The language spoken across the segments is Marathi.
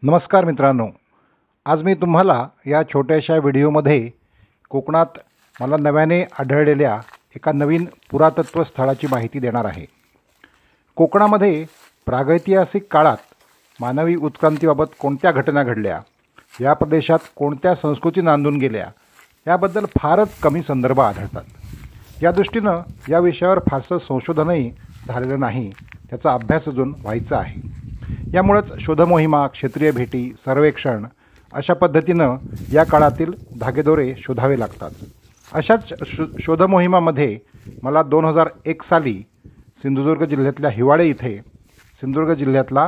नमस्कार मित्रांनो, आज मी तुम्हाला या छोट्याशा व्हिडिओमध्ये कोकणात मला नव्याने आढळलेल्या एका नवीन पुरातत्व स्थळाची माहिती देणार आहे. कोकणामध्ये प्रागैतिहासिक काळात मानवी उत्क्रांतीबाबत कोणत्या घटना घडल्या, या प्रदेशात कोणत्या संस्कृती नांदून गेल्या, याबद्दल फारच कमी संदर्भ आढळतात. या दृष्टीनं या विषयावर फारसं संशोधनही झालेलं नाही, त्याचा अभ्यास अजून व्हायचा आहे. यामुळेच शोधमोहिमा, क्षेत्रीय भेटी, सर्वेक्षण अशा पद्धतीनं या काळातील धागेदोरे शोधावे लागतात. अशाच शोधमोहिमामध्ये मला 2001 साली सिंधुदुर्ग जिल्ह्यातल्या हिवाळे इथे सिंधुदुर्ग जिल्ह्यातला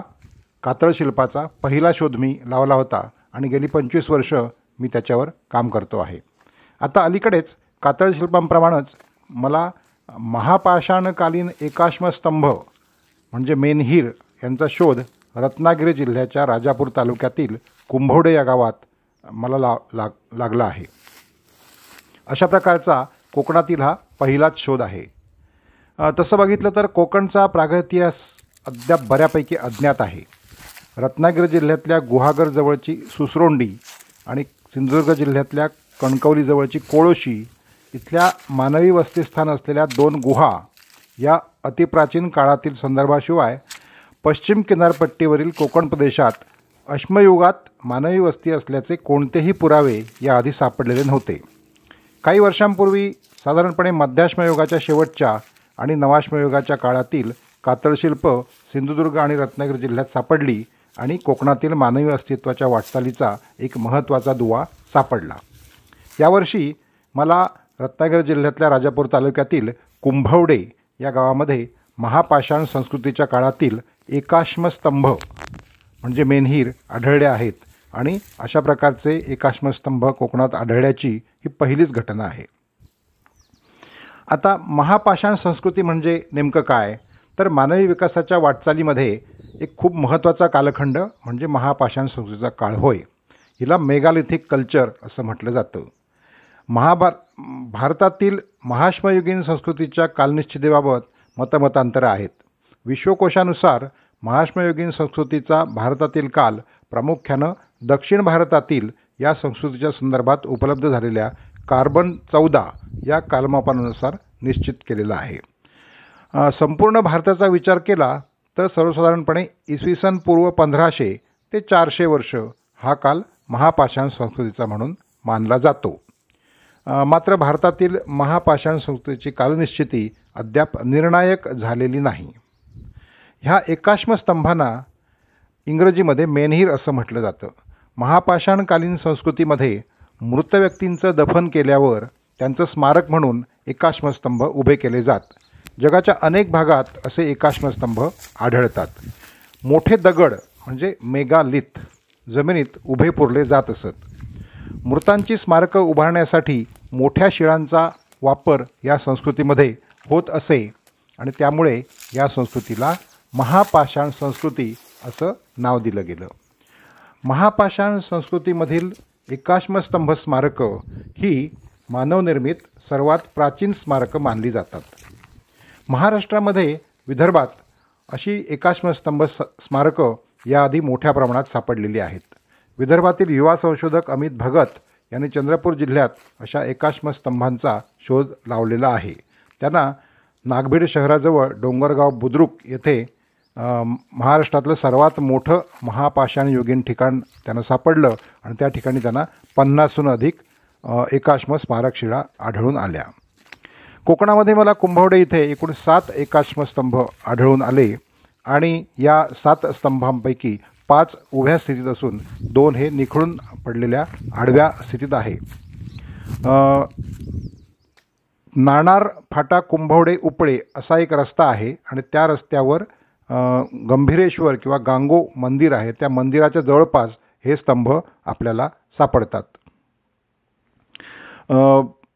कातळ शिल्पाचा पहिला शोध मी लावला होता आणि गेली 25 वर्ष मी त्याच्यावर काम करतो आहे. आता अलीकडेच कातळ शिल्पांप्रमाणेच मला महापाषाणकालीन एकाश्म स्तंभ म्हणजे मेनहीर यांचा शोध रत्नागिरी जिल्ह्याच्या राजापूर तालुक्यातील कुंभवडे या गावात मला लागला आहे. अशा प्रकारचा कोकणातील हा पहिलाच शोध आहे. तसं बघितलं तर कोकणचा प्रागैतिहास अद्याप बऱ्यापैकी अज्ञात आहे. रत्नागिरी जिल्ह्यातल्या गुहागर जवळची सुसरोंडी आणि सिंधुदुर्ग जिल्ह्यातल्या कणकवली जवळची कोळोशी इथल्या मानवी वसतिस्थान असलेल्या 2 गुहा या अतिप्राचीन काळातील संदर्भाशिवाय पश्चिम किनारपट्टीवरील कोकण प्रदेशात अश्मयुगात मानवी वस्ती असल्याचे कोणतेही पुरावे याआधी सापडलेले नव्हते. काही वर्षांपूर्वी साधारणपणे मध्याश्मयुगाच्या शेवटच्या आणि नवाश्मयुगाच्या काळातील कातळशिल्प सिंधुदुर्ग आणि रत्नागिरी जिल्ह्यात सापडली आणि कोकणातील मानवी अस्तित्वाच्या वाटचालीचा एक महत्त्वाचा दुवा सापडला. यावर्षी मला रत्नागिरी जिल्ह्यातल्या राजापूर तालुक्यातील कुंभवडे या गावामध्ये महापाषाण संस्कृतीच्या काळातील एकाश्म स्तंभ म्हणजे मेनहीर आढळले आहेत आणि अशा प्रकारचे एकाश्म स्तंभ कोकणात आढळल्याची ही पहिलीच घटना आहे. आता महापाषाण संस्कृती म्हणजे नेमकं काय, तर मानवी विकासाच्या वाटचालीमध्ये एक खूप महत्त्वाचा कालखंड म्हणजे महापाषाण संस्कृतीचा काळ होय. हिला मेगालिथिक कल्चर असं म्हटलं जातं. भारतातील महाश्मयुगीन संस्कृतीच्या कालनिश्चितीबाबत मतमतांतरं आहेत. विश्वकोशानुसार महाश्मयुगीन संस्कृतीचा भारतातील काल प्रामुख्यानं दक्षिण भारतातील या संस्कृतीच्या संदर्भात उपलब्ध झालेल्या कार्बन 14 या कालमापनानुसार निश्चित केलेला आहे. संपूर्ण भारताचा विचार केला तर सर्वसाधारणपणे इसवी सन पूर्व 1500 ते 400 वर्ष हा काल महापाषाण संस्कृतीचा म्हणून मानला जातो. मात्र भारतातील महापाषाण संस्कृतीची कालनिश्चिती अद्याप निर्णायक झालेली नाही. ह्या एकाश्म स्तंभांना इंग्रजीमध्ये मेनहीर असं म्हटलं जातं. महापाषाणकालीन संस्कृतीमध्ये मृत व्यक्तींचं दफन केल्यावर त्यांचं स्मारक म्हणून एकाश्म स्तंभ उभे केले जात. जगाच्या अनेक भागात असे एकाश्म स्तंभ आढळतात. मोठे दगड म्हणजे मेगालिथ जमिनीत उभे पुरले जात असत. मृतांची स्मारकं उभारण्यासाठी मोठ्या शिळांचा वापर या संस्कृतीमध्ये होत असे आणि त्यामुळे या संस्कृतीला महापाषाण संस्कृती असं नाव दिलं गेलं. महापाषाण संस्कृतीमधील एकाश्मस्तंभ स्मारकं ही मानवनिर्मित सर्वात प्राचीन स्मारकं मानली जातात. महाराष्ट्रामध्ये विदर्भात अशी एकाश्मस्तंभ स्मारकं याआधी मोठ्या प्रमाणात सापडलेली आहेत. विदर्भातील युवा संशोधक अमित भगत यांनी चंद्रपूर जिल्ह्यात अशा एकाश्म स्तंभांचा शोध लावलेला आहे. त्यांना नागभीड शहराजवळ डोंगरगाव बुद्रुक येथे महाराष्ट्रातलं सर्वात मोठं महापाषाणयुगीन ठिकाण त्यांना सापडलं आणि त्या ठिकाणी त्यांना 50हून अधिक एकाश्म स्मारकशिळा आढळून आल्या. कोकणामध्ये मला कुंभवडे इथे एकूण 7 एकाश्म स्तंभ आढळून आले आणि या 7 स्तंभांपैकी 5 उभ्या स्थितीत असून 2 हे निखळून पडलेल्या आडव्या स्थितीत आहे. नाणार फाटा कुंभवडे उपळे असा एक रस्ता आहे आणि त्या रस्त्यावर गंभीरेश्वर किंवा गांगो मंदिर आहे. त्या मंदिराच्या जवळपास हे स्तंभ आपल्याला सापडतात.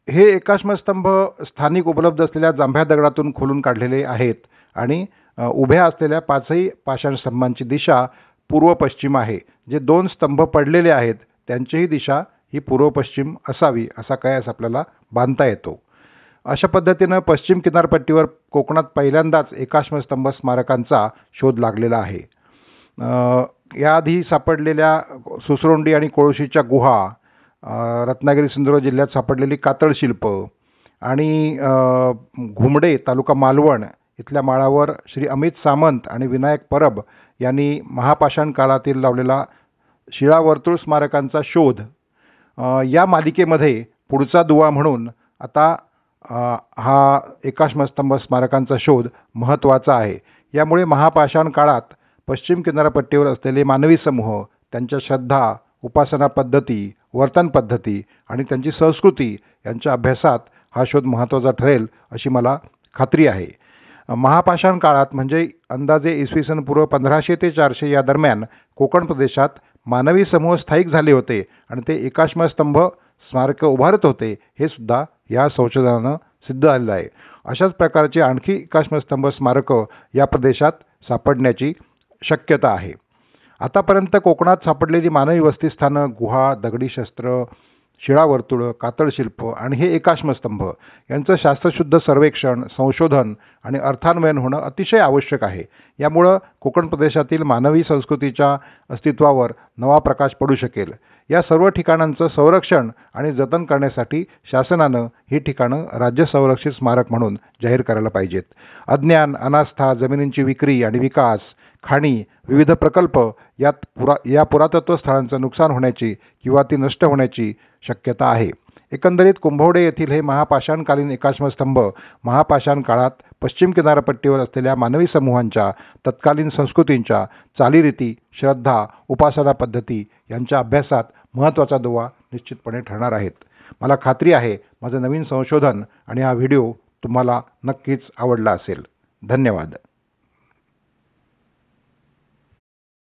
हे एकाश्म स्तंभ स्थानिक उपलब्ध असलेल्या जांभ्या दगडातून खोलून काढलेले आहेत आणि उभ्या असलेल्या 5ही पाषाण स्तंभांची दिशा पूर्व पश्चिम आहे. जे 2 स्तंभ पडलेले आहेत त्यांचीही दिशा ही पूर्व पश्चिम असावी असा कयास आपल्याला बांधता येतो. अशा पद्धतीनं पश्चिम किनारपट्टीवर कोकणात पहिल्यांदाच एकाश्मस्तंभ स्मारकांचा शोध लागलेला आहे. याआधी सापडलेल्या सुसरोंडी आणि कोळशीच्या गुहा, रत्नागिरी सिंधुदुर्ग जिल्ह्यात सापडलेली कातळ शिल्प आणि घुमडे तालुका मालवण इथल्या माळावर श्री अमित सामंत आणि विनायक परब यांनी महापाषाण काळातील लावलेला शिळावर्तुळ स्मारकांचा शोध, या मालिकेमध्ये पुढचा दुवा म्हणून आता हा एकाश्मस्तंभ स्मारकांचा शोध महत्त्वाचा आहे. यामुळे महापाषाण काळात पश्चिम किनारपट्टीवर असलेले मानवी समूह, त्यांच्या श्रद्धा, उपासना पद्धती, वर्तन पद्धती आणि त्यांची संस्कृती यांच्या अभ्यासात हा शोध महत्त्वाचा ठरेल अशी मला खात्री आहे. महापाषाण काळात म्हणजे अंदाजे इसवी सन पूर्व 1500 ते 400 या दरम्यान कोकण प्रदेशात मानवी समूह स्थायिक झाले होते आणि ते एकाश्मस्तंभ स्मारकं उभारत होते, हे सुद्धा या संशोधनानं सिद्ध झालेलं आहे. अशाच प्रकारचे आणखी एकाश्मस्तंभ स्मारकं या प्रदेशात सापडण्याची शक्यता आहे. आतापर्यंत कोकणात सापडलेली मानवी वस्तीस्थानं, गुहा, दगडी शस्त्र, शिळावर्तुळं, कातळ शिल्प आणि हे एकाश्मस्तंभ यांचं शास्त्रशुद्ध सर्वेक्षण, संशोधन आणि अर्थान्वयन होणं अतिशय आवश्यक आहे. यामुळं कोकण प्रदेशातील मानवी संस्कृतीच्या अस्तित्वावर नवा प्रकाश पडू शकेल. या सर्व ठिकाणांचं संरक्षण आणि जतन करण्यासाठी शासनानं ही ठिकाणं राज्य संरक्षित स्मारक म्हणून जाहीर करायला पाहिजेत. अज्ञान, अनास्था, जमिनींची विक्री आणि विकास, खाणी, विविध प्रकल्प या पुरातत्व स्थळांचं नुकसान होण्याची किंवा ती नष्ट होण्याची शक्यता आहे. एकंदरीत कुंभवडे येथील हे महापाषाणकालीन एकाश्मस्तंभ महापाषाण काळात पश्चिम किनारपट्टीवर असलेल्या मानवी समूहांच्या तत्कालीन संस्कृतींच्या चालीरीती, श्रद्धा, उपासना पद्धती यांच्या अभ्यासात महत्त्वाचा दुवा निश्चितपणे ठरणार आहेत. मला खात्री आहे माझं नवीन संशोधन आणि हा व्हिडिओ तुम्हाला नक्कीच आवडला असेल. धन्यवाद.